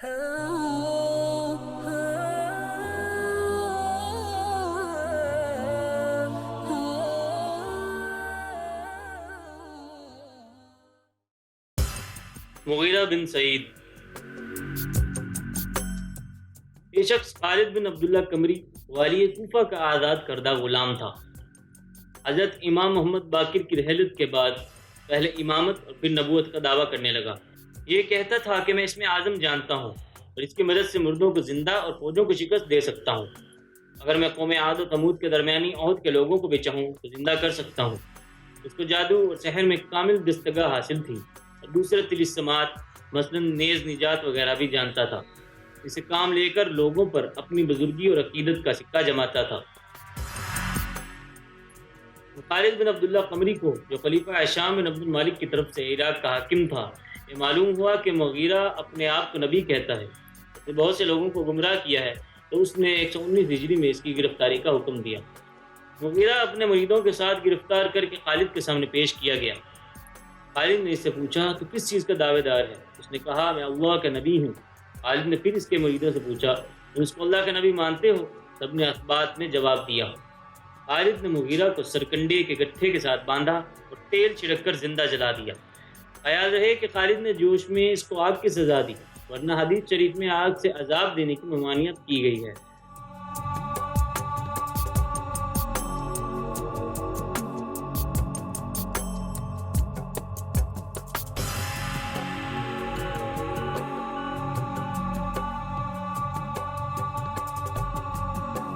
مغیرہ بن سعید۔ یہ شخص خالد بن عبداللہ قمری والی کوفہ کا آزاد کردہ غلام تھا۔ حضرت امام محمد باقر کی رحلت کے بعد پہلے امامت اور پھر نبوت کا دعویٰ کرنے لگا۔ یہ کہتا تھا کہ میں اسم اعظم جانتا ہوں اور اس کی مدد سے مردوں کو زندہ اور فوجوں کو شکست دے سکتا ہوں۔ اگر میں قوم عاد و ثمود کے درمیانی عہد کے لوگوں کو بھی چاہوں تو زندہ کر سکتا ہوں۔ اس کو جادو اور سحر میں کامل دستگاہ حاصل تھی اور دوسرے طلسمات مثلا نیز نجات وغیرہ بھی جانتا تھا۔ اسے کام لے کر لوگوں پر اپنی بزرگی اور عقیدت کا سکہ جماتا تھا۔ خالد بن عبداللہ قمری کو، جو خلیفہ ہشام بن عبد المالک کی طرف سے عراق کا حاکم تھا، یہ معلوم ہوا کہ مغیرہ اپنے آپ کو نبی کہتا ہے، اس نے بہت سے لوگوں کو گمراہ کیا ہے، تو اس نے 119 ہجری میں اس کی گرفتاری کا حکم دیا۔ مغیرہ اپنے مریدوں کے ساتھ گرفتار کر کے خالد کے سامنے پیش کیا گیا۔ خالد نے اس سے پوچھا تو کس چیز کا دعوے دار ہے؟ اس نے کہا میں اللہ کا نبی ہوں۔ خالد نے پھر اس کے مریدوں سے پوچھا تم اس کو اللہ کا نبی مانتے ہو؟ سب نے اثبات میں جواب دیا۔ خالد نے مغیرہ کو سرکنڈے کے گٹھے کے ساتھ باندھا اور تیل چھڑک کر زندہ جلا دیا۔ خیال رہے کہ خالد نے جوش میں اس کو آگ کی سزا دی، ورنہ حدیث شریف میں آگ سے عذاب دینے کی ممانعت کی گئی ہے۔